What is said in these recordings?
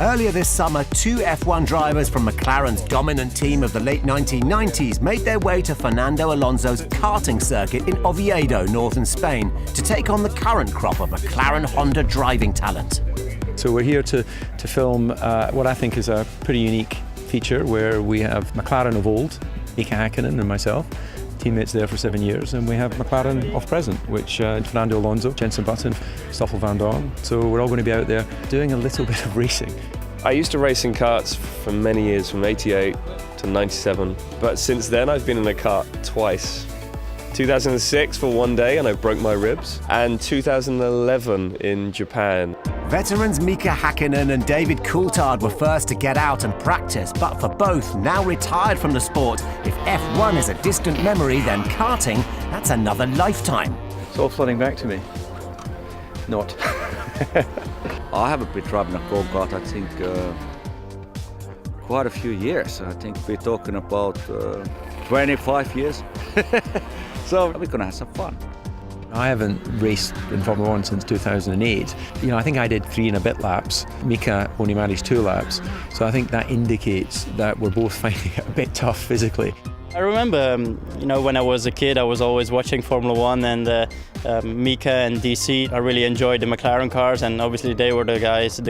Earlier this summer, two F1 drivers from McLaren's dominant team of the late 1990s made their way to Fernando Alonso's karting circuit in Oviedo, northern Spain, to take on the current crop of McLaren Honda driving talent. So we're here to film what I think is a pretty unique feature where we have McLaren of old, Mika Hakkinen and myself, teammates there for 7 years, and we have McLaren of present, which Fernando Alonso, Jenson Button, Stoffel Vandoorne. So we're all going to be out there doing a little bit of racing. I used to race in karts for many years, from 88 to 97, but since then I've been in a kart twice. 2006 for one day and I broke my ribs, and 2011 in Japan. Veterans Mika Hakkinen and David Coulthard were first to get out and practice, but for both, now retired from the sport, if F1 is a distant memory, then karting, that's another lifetime. It's all flooding back to me. Not. I haven't been driving a go-kart, I think, quite a few years. I think we're talking about 25 years. So we're going to have some fun. I haven't raced in Formula 1 since 2008. I think I did 3 and a bit laps. Mika only managed 2 laps. So I think that indicates that we're both finding it a bit tough physically. I remember, when I was a kid, I was always watching Formula 1, and Mika and DC, I really enjoyed the McLaren cars, and obviously they were the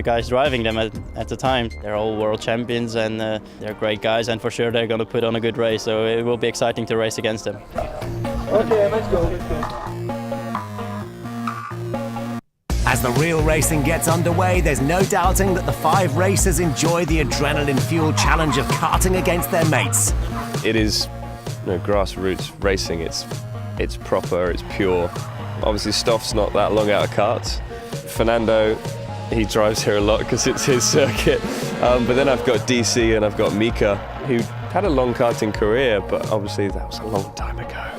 guys driving them at the time. They're all world champions, and they're great guys, and for sure they're going to put on a good race, so it will be exciting to race against them. Okay, let's go. As the real racing gets underway, there's no doubting that the 5 racers enjoy the adrenaline-fueled challenge of karting against their mates. It is grassroots racing, it's proper, it's pure. Obviously Stoff's not that long out of karts. Fernando, he drives here a lot because it's his circuit. But then I've got DC and I've got Mika, who had a long karting career, but obviously that was a long time ago.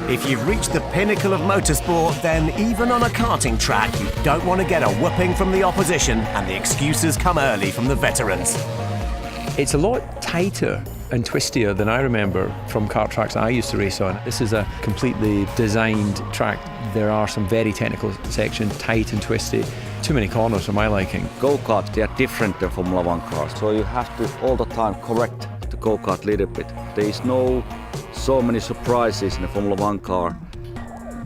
If you've reached the pinnacle of motorsport, then even on a karting track, you don't want to get a whooping from the opposition, and the excuses come early from the veterans. It's a lot tighter and twistier than I remember from kart tracks I used to race on. This is a completely designed track. There are some very technical sections, tight and twisty. Too many corners for my liking. Go-karts, they are different than Formula 1 cars, so you have to all the time correct the go-kart a little bit. There is no so many surprises in a Formula 1 car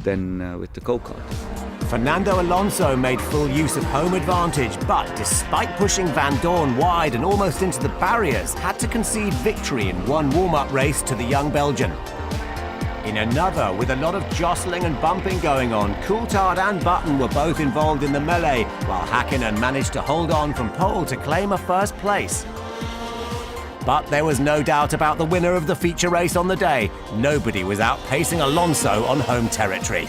than with the go-kart. Fernando Alonso made full use of home advantage, but despite pushing Vandoorne wide and almost into the barriers, had to concede victory in one warm-up race to the young Belgian. In another, with a lot of jostling and bumping going on, Coulthard and Button were both involved in the melee, while Hakkinen managed to hold on from pole to claim a first place. But there was no doubt about the winner of the feature race on the day. Nobody was outpacing Alonso on home territory.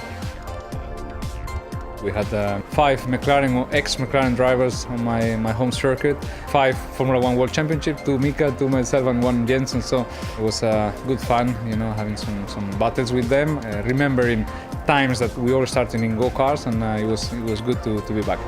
We had 5 ex-McLaren drivers on my home circuit, 5 Formula 1 World Championship, 2 Mika, 2 myself and 1 Jenson, so it was good fun, having some battles with them, remembering times that we all started in go-karts, and it was good to be back.